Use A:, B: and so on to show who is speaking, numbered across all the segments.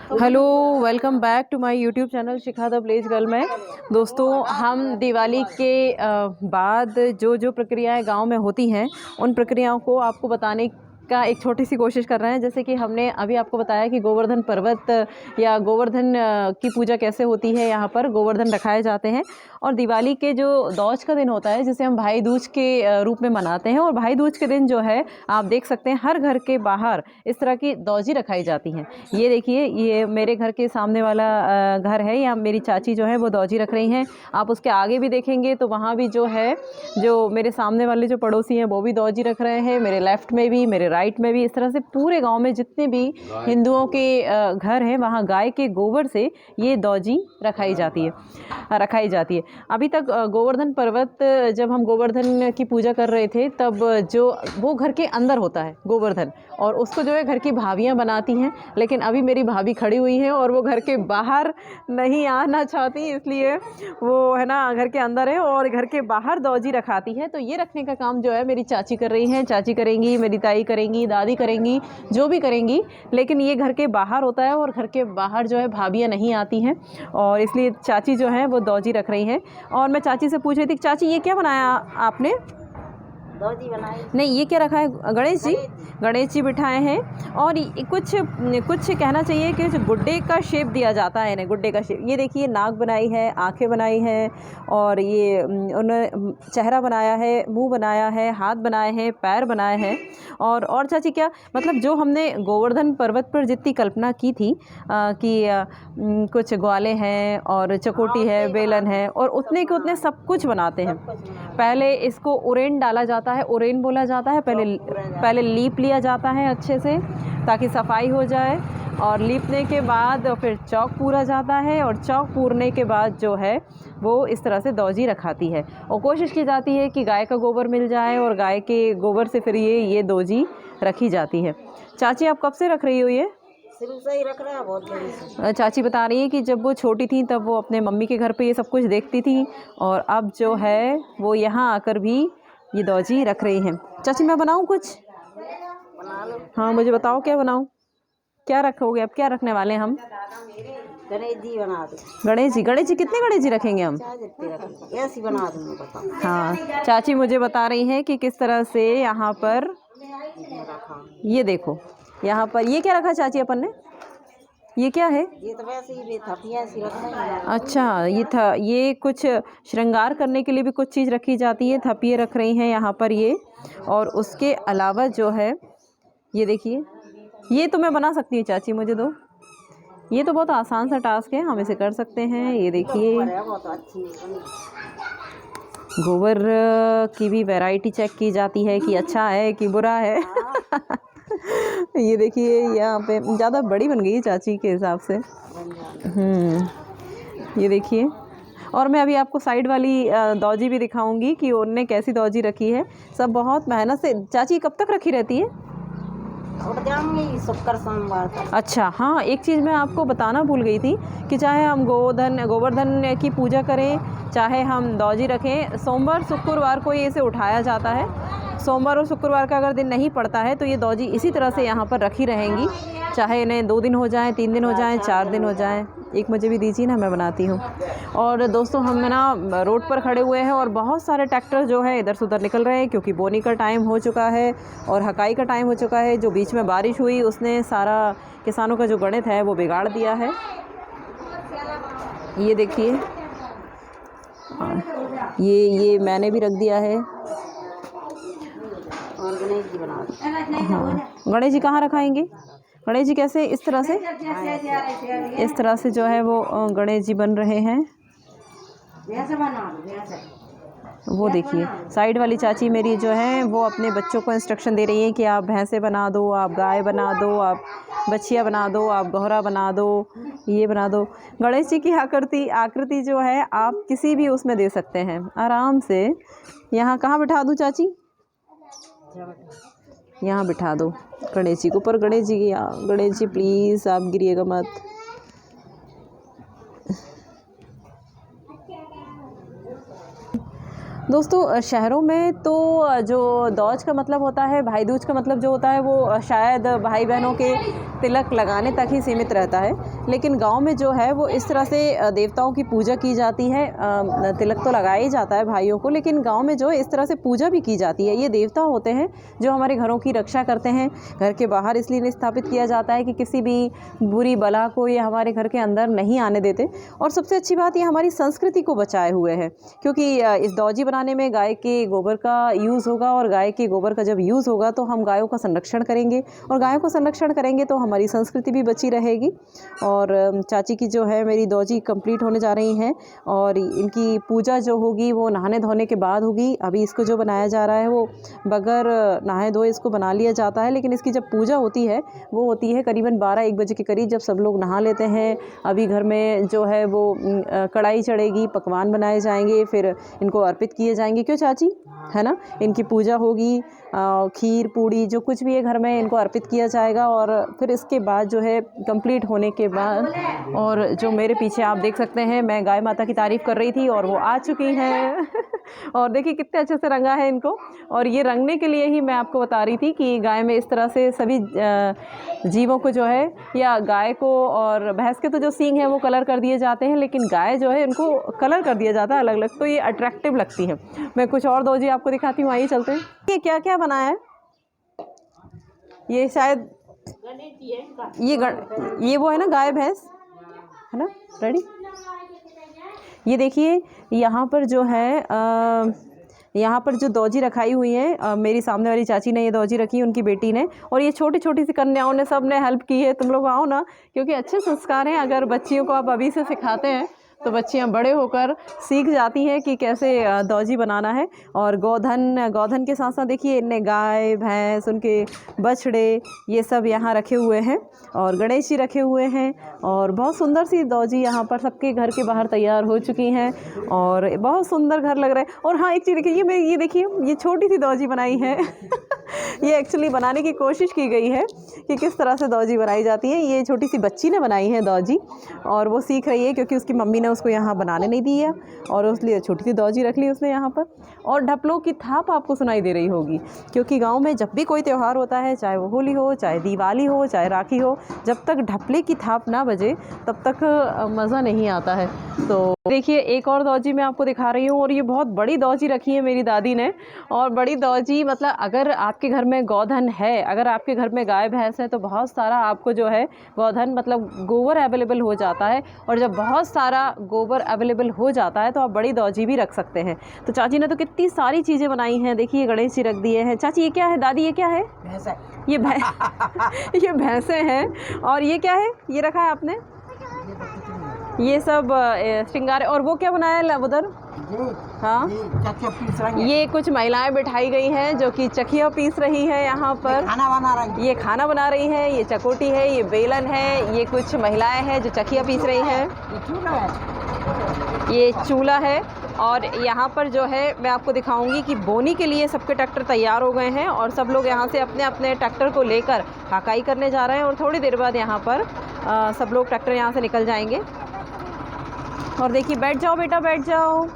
A: Hello, welcome back to my YouTube channel Shikha the village girl में। दोस्तों, हम दिवाली के बाद जो जो प्रक्रियाएं गांव में होती हैं उन प्रक्रियाओं को आपको बताने का एक छोटी सी कोशिश कर रहे हैं। जैसे कि हमने अभी आपको बताया कि गोवर्धन पर्वत या गोवर्धन की पूजा कैसे होती है। यहाँ पर गोवर्धन रखाए जाते हैं और दिवाली के जो दौज का दिन होता है जिसे हम भाई दूज के रूप में मनाते हैं, और भाई दूज के दिन जो है आप देख सकते हैं हर घर के बाहर इस तरह की दौजी रखाई जाती हैं। ये देखिए, ये मेरे घर के सामने वाला घर है, यहाँ मेरी चाची जो है वो दौजी रख रही हैं। आप उसके आगे भी देखेंगे तो वहाँ भी जो है, जो मेरे सामने वाले जो पड़ोसी हैं वो भी दौजी रख रहे हैं। मेरे लेफ़्ट में भी, मेरे राइट में भी, इस तरह से पूरे गांव में जितने भी हिंदुओं के घर हैं वहाँ गाय के गोबर से ये दौजी रखाई जाती है। अभी तक गोवर्धन पर्वत, जब हम गोवर्धन की पूजा कर रहे थे तब जो वो घर के अंदर होता है गोवर्धन, और उसको जो है घर की भाभियाँ बनाती हैं। लेकिन अभी मेरी भाभी खड़ी हुई हैं और वो घर के बाहर नहीं आना चाहती, इसलिए वो है ना घर के अंदर है और घर के बाहर दौजी रखाती है। तो ये रखने का काम जो है मेरी चाची कर रही हैं, चाची करेंगी, मेरी ताई करेंगी, दादी करेंगी, जो भी करेंगी। लेकिन ये घर के बाहर होता है और घर के बाहर जो है भाभियाँ नहीं आती हैं, और इसलिए चाची जो है वो दौजी रख रही हैं। और मैं चाची से पूछ रही थी, चाची ये क्या बनाया आपने?
B: दौजी बनाई
A: नहीं, ये क्या रखा है? गणेश जी बिठाए हैं। और कुछ कहना चाहिए कि जो गुड्डे का शेप दिया जाता है इन्हें, गुड्डे का शेप। ये देखिए, नाक बनाई है, आंखें बनाई हैं, और ये उन्होंने चेहरा बनाया है, मुंह बनाया है, हाथ बनाए हैं, पैर बनाए हैं। और चाची क्या मतलब, जो हमने गोवर्धन पर्वत पर जितनी कल्पना की थी कि कुछ ग्वाले हैं और चकोटी है, बेलन है, और उतने के उतने सब कुछ बनाते हैं। पहले इसको उरेन डाला जाता है, उरेन बोला जाता है। पहले लीप लिया जाता है अच्छे से ताकि सफाई हो जाए, और लीपने के बाद फिर चौक पूरा जाता है, और चौक पूरने के बाद जो है वो इस तरह से दौजी रखाती है। और कोशिश की जाती है कि गाय का गोबर मिल जाए, और गाय के गोबर से फिर ये दौजी रखी जाती है। चाची, आप कब से रख रही हो ये?
B: शुरू से ही रख रहा है, बहुत देर से।
A: चाची बता रही है कि जब वो छोटी थी तब वो अपने मम्मी के घर पे ये सब कुछ देखती थी, और अब जो है वो यहाँ आकर भी ये दौजी रख रही हैं। चाची, मैं बनाऊँ कुछ?
B: बना लो।
A: हाँ, मुझे बताओ क्या बनाऊँ, क्या रखोगे? अब क्या रखने वाले हैं हम?
B: गणेश जी बना दो।
A: गणेश जी कितने गणेश जी रखेंगे हम?
B: चाहे जितने रखेंगे, ऐसी बना दूँगी, बताओ।
A: हाँ, चाची मुझे बता रही हैं कि किस तरह से यहाँ पर ये देखो, यहाँ पर ये क्या रखा चाची अपन ने? ये क्या है?
B: ये तो वैसे ही थपिया ऐसी रखना ही।
A: अच्छा, ये कुछ श्रृंगार करने के लिए भी कुछ चीज़ रखी जाती है। थपिये रख रही हैं यहाँ पर ये, और उसके अलावा जो है ये देखिए, ये तो मैं बना सकती हूँ चाची, मुझे दो। ये तो बहुत आसान सा टास्क है, हम इसे कर सकते हैं। ये देखिए,
B: बहुत अच्छी नहीं बनी।
A: गोबर की भी वैरायटी चेक की जाती है कि अच्छा है कि बुरा है। ये देखिए, यहाँ पे ज़्यादा बड़ी बन गई है चाची के हिसाब से। ये देखिए, और मैं अभी आपको साइड वाली दौजी भी दिखाऊंगी कि उनने कैसी दौजी रखी है। सब बहुत मेहनत से। चाची कब तक रखी रहती है?
B: उठ जाऊंगी शुक्र सोमवार तक।
A: अच्छा, हाँ, एक चीज़ मैं आपको बताना भूल गई थी कि चाहे हम गोवर्धन की पूजा करें, चाहे हम दौजी रखें, सोमवार शुक्रवार को ये इसे उठाया जाता है। सोमवार और शुक्रवार का अगर दिन नहीं पड़ता है तो ये दौजी इसी तरह से यहाँ पर रखी रहेंगी, चाहे इन्हें 2 दिन हो जाएं, 3 दिन हो जाएं, 4 दिन हो जाएं। एक मुझे भी दीजिए ना, मैं बनाती हूँ। और दोस्तों, हम ना रोड पर खड़े हुए हैं और बहुत सारे ट्रैक्टर जो है इधर से उधर निकल रहे हैं, क्योंकि बोनी का टाइम हो चुका है और हकाई का टाइम हो चुका है। जो बीच में बारिश हुई उसने सारा किसानों का जो गणित है वो बिगाड़ दिया है। ये देखिए, ये मैंने भी रख दिया है।
B: और गणेश जी बना दो।
A: हाँ, गणेश जी कहाँ रखाएंगे? गणेश जी कैसे? इस तरह से जो है वो गणेश जी बन रहे हैं। वो देखिए, साइड वाली चाची मेरी जो है वो अपने बच्चों को इंस्ट्रक्शन दे रही है कि आप भैंसे बना दो, आप गाय बना दो, आप बछिया बना दो, आप गोहरा बना दो, ये बना दो। गणेश जी की आकृति जो है आप किसी भी उसमें दे सकते हैं आराम से। यहाँ कहाँ बिठा दूँ चाची? यहाँ बिठा दो गणेश जी को। पर गणेश जी प्लीज़ आप गिरिएगा मत। दोस्तों, शहरों में तो जो दौज का मतलब होता है, भाई दूज का मतलब जो होता है वो शायद भाई बहनों के तिलक लगाने तक ही सीमित रहता है। लेकिन गांव में जो है वो इस तरह से देवताओं की पूजा की जाती है। तिलक तो लगाया ही जाता है भाइयों को, लेकिन गांव में जो इस तरह से पूजा भी की जाती है। ये देवता होते हैं जो हमारे घरों की रक्षा करते हैं। घर के बाहर इसलिए नहीं स्थापित किया जाता है कि किसी भी बुरी बला को ये हमारे घर के अंदर नहीं आने देते। और सबसे अच्छी बात, ये हमारी संस्कृति को बचाए हुए है, क्योंकि इस दौजी बनाने में गाय के गोबर का यूज़ होगा, और गाय के गोबर का जब यूज़ होगा तो हम गायों का संरक्षण करेंगे, और गायों को संरक्षण करेंगे तो हमारी संस्कृति भी बची रहेगी। और चाची की जो है मेरी दौजी कंप्लीट होने जा रही हैं, और इनकी पूजा जो होगी वो नहाने धोने के बाद होगी। अभी इसको जो बनाया जा रहा है वो बगैर नहाए धोए इसको बना लिया जाता है, लेकिन इसकी जब पूजा होती है वो होती है करीबन 12-1 बजे के करीब, जब सब लोग नहा लेते हैं। अभी घर में जो है वो कढ़ाई चढ़ेगी, पकवान बनाए जाएंगे, फिर इनको अर्पित किए जाएंगे। क्यों चाची, है ना? इनकी पूजा होगी, खीर पूड़ी जो कुछ भी है घर में इनको अर्पित किया जाएगा। और फिर इसके बाद जो है कंप्लीट होने के बाद, और जो मेरे पीछे आप देख सकते हैं, मैं गाय माता की तारीफ़ कर रही थी और वो आ चुकी हैं और देखिए कितने अच्छे से रंगा है इनको। और ये रंगने के लिए ही मैं आपको बता रही थी कि गाय में इस तरह से सभी जीवों को जो है, या गाय को और भैंस के तो जो सींग है वो कलर कर दिए जाते हैं, लेकिन गाय जो है इनको कलर कर दिया जाता है अलग अलग, तो ये अट्रैक्टिव लगती है। मैं कुछ और दौजी आपको दिखाती हूँ, आइए चलते हैं। ये क्या क्या बनाया है? ये शायद ये वो है ना, गाय भैंस है ना, रेडी। ये देखिए यहाँ पर जो है यहाँ पर जो दौजी रखाई हुई है, मेरी सामने वाली चाची ने ये दौजी रखी है, उनकी बेटी ने, और ये छोटी छोटी सी कन्याओं ने सब ने हेल्प की है। तुम लोग आओ ना, क्योंकि अच्छे संस्कार हैं। अगर बच्चियों को आप अभी से सिखाते हैं तो बच्चियां बड़े होकर सीख जाती हैं कि कैसे दौजी बनाना है। और गोधन के साथ साथ देखिए इनने गाय भैंस, उनके बछड़े, ये सब यहाँ रखे हुए हैं, और गणेश जी रखे हुए हैं, और बहुत सुंदर सी दौजी यहाँ पर सबके घर के बाहर तैयार हो चुकी हैं, और बहुत सुंदर घर लग रहा है। और हाँ, एक चीज़ देखिए, ये देखिए ये छोटी सी दौजी बनाई है ये एक्चुअली बनाने की कोशिश की गई है कि किस तरह से दौजी बनाई जाती है। ये छोटी सी बच्ची ने बनाई है दौजी, और वो सीख रही है क्योंकि उसकी मम्मी ने उसको यहाँ बनाने नहीं दी है, और उसलिए छोटी सी दौजी रख ली उसने यहाँ पर। और ढपलों की थाप आपको सुनाई दे रही होगी, क्योंकि गांव में जब भी कोई त्यौहार होता है, चाहे वो होली हो, चाहे दिवाली हो, चाहे राखी हो, जब तक ढपले की थाप ना बजे तब तक मज़ा नहीं आता है। तो देखिए एक और दौजी मैं आपको दिखा रही हूँ, और ये बहुत बड़ी दौजी रखी है मेरी दादी ने। और बड़ी दौजी मतलब अगर आपके घर में गोधन है, अगर आपके घर में गाय भैंस है, तो बहुत सारा आपको जो है गोधन मतलब गोबर अवेलेबल हो जाता है। और जब बहुत सारा गोबर अवेलेबल हो जाता है तो आप बड़ी दौजी भी रख सकते हैं। तो चाची ने तो कितनी सारी चीज़ें बनाई हैं। देखिए गणेश जी रख दिए हैं। चाची ये क्या है? दादी ये क्या है?
B: भैंस है।
A: ये ये भैंसें हैं। और ये क्या है? ये रखा है आपने? ये सब श्रृंगार। और वो क्या बनाया है उधर? हाँ, ये कुछ महिलाएं बिठाई गई हैं जो कि चकिया पीस रही है यहाँ पर।
B: खाना बना रही है।
A: ये खाना बना रही है, ये चकोटी है, ये बेलन है, ये कुछ महिलाएं हैं जो चकिया पीस रही हैं। ये चूल्हा है। और यहाँ पर जो है मैं आपको दिखाऊंगी कि बोनी के लिए सबके ट्रैक्टर तैयार हो गए हैं, और सब लोग यहाँ से अपने अपने ट्रैक्टर को लेकर हकाई करने जा रहे हैं। और थोड़ी देर बाद यहाँ पर सब लोग ट्रैक्टर यहाँ से निकल जाएंगे। और देखिए, बैठ जाओ बेटा, बैठ जाओ।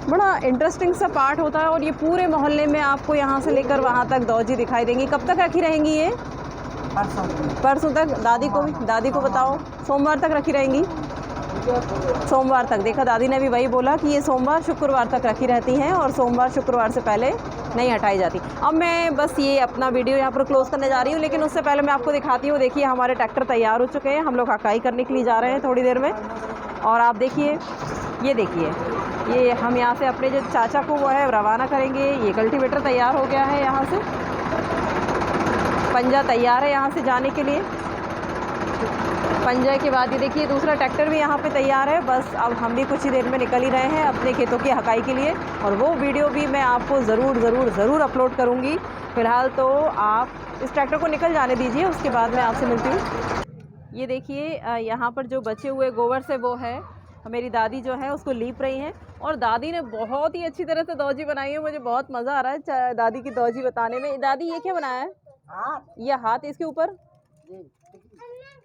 A: बड़ा इंटरेस्टिंग सा पार्ट होता है। और ये पूरे मोहल्ले में आपको यहाँ से लेकर वहाँ तक दौजी दिखाई देंगी। कब तक रखी रहेंगी ये? परसों तक। दादी को बताओ, सोमवार तक रखी रहेंगी। सोमवार तक। देखा, दादी ने भी वही बोला कि ये सोमवार शुक्रवार तक रखी रहती हैं, और सोमवार शुक्रवार से पहले नहीं हटाई जाती। अब मैं बस ये अपना वीडियो यहाँ पर क्लोज़ करने जा रही हूँ, लेकिन उससे पहले मैं आपको दिखाती हूँ। देखिए हमारे ट्रैक्टर तैयार हो चुके हैं, हम लोग हकाई करने के लिए जा रहे हैं थोड़ी देर में। और आप देखिए, ये देखिए, ये हम यहाँ से अपने जो चाचा को वो है रवाना करेंगे। ये कल्टीवेटर तैयार हो गया है, यहाँ से पंजा तैयार है यहाँ से जाने के लिए। पंजे के बाद ये देखिए दूसरा ट्रैक्टर भी यहाँ पे तैयार है। बस अब हम भी कुछ ही देर में निकल ही रहे हैं अपने खेतों की हकाई के लिए, और वो वीडियो भी मैं आपको ज़रूर अपलोड करूँगी। फ़िलहाल तो आप इस ट्रैक्टर को निकल जाने दीजिए, उसके बाद मैं आपसे मिलती हूँ। ये देखिए यहाँ पर जो बचे हुए गोबर से वो है मेरी दादी जो है उसको लीप रही हैं। और दादी ने बहुत ही अच्छी तरह से दौजी बनाई है। मुझे बहुत मज़ा आ रहा है दादी की दौजी बताने में। दादी ये क्या बनाया है? ये हाथ इसके ऊपर,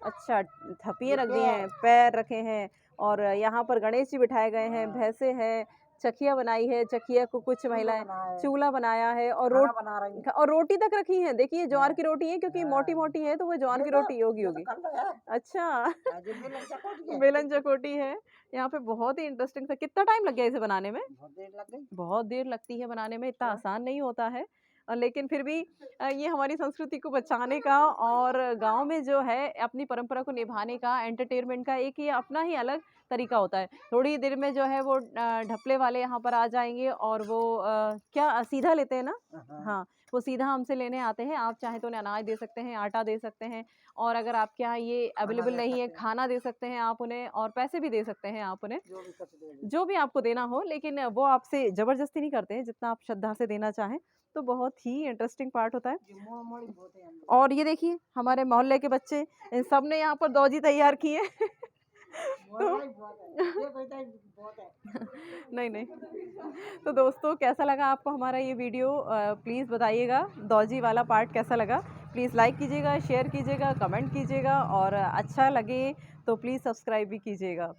A: अच्छा थपिए रख दिए हैं, पैर रखे हैं, और यहाँ पर गणेश जी बिठाए गए हैं, भैंसे हैं, चखिया बनाई है, चखिया को कुछ महिलाएं
B: बना है,
A: चूल्हा बनाया है और
B: खाना बना रही है।
A: और रोटी तक रखी है। देखिए ज्वार की रोटी है, क्योंकि
B: हाँ।
A: मोटी मोटी है तो वो ज्वार
B: ये
A: की
B: तो
A: रोटी होगी
B: ये तो
A: होगी।
B: कर लो यार।
A: अच्छा
B: आज बेलन चकोटी है।
A: बेलन चकोटी है। यहाँ पे बहुत ही इंटरेस्टिंग था। कितना टाइम लग गया इसे बनाने में?
B: बहुत देर लग गई।
A: बहुत देर लगती है बनाने में, इतना
B: हाँ।
A: आसान नहीं होता है। लेकिन फिर भी ये हमारी संस्कृति को बचाने का और गाँव में जो है अपनी परंपरा को निभाने का, एंटरटेनमेंट का एक ये अपना ही अलग तरीका होता है। थोड़ी देर में जो है वो ढपले वाले यहाँ पर आ जाएँगे और वो क्या सीधा लेते हैं ना?
B: हाँ।
A: हाँ, वो सीधा हमसे लेने आते हैं। आप चाहें तो उन्हें अनाज दे सकते हैं, आटा दे सकते हैं और अगर आपके यहाँ ये अवेलेबल
B: दे
A: नहीं है,
B: सकते हैं।
A: खाना दे सकते हैं आप उन्हें और पैसे भी दे सकते हैं आप उन्हें।
B: जो भी कुछ दे दो।
A: जो भी आपको देना हो, लेकिन वो आपसे ज़बरदस्ती नहीं करते हैं, जितना आप श्रद्धा से देना चाहें। तो बहुत ही इंटरेस्टिंग पार्ट होता है।
B: ये मोड़ी बहुत है अंदर।
A: और ये देखिए हमारे मोहल्ले के बच्चे इन सब ने यहाँ पर दौजी तैयार की है। तो
B: बहुत है। ये बेटा बहुत है।
A: नहीं, नहीं। तो दोस्तों कैसा लगा आपको हमारा ये वीडियो? प्लीज़ बताइएगा दौजी वाला पार्ट कैसा लगा? प्लीज़ लाइक कीजिएगा, शेयर कीजिएगा, कमेंट कीजिएगा और अच्छा लगे तो प्लीज़ सब्सक्राइब भी कीजिएगा।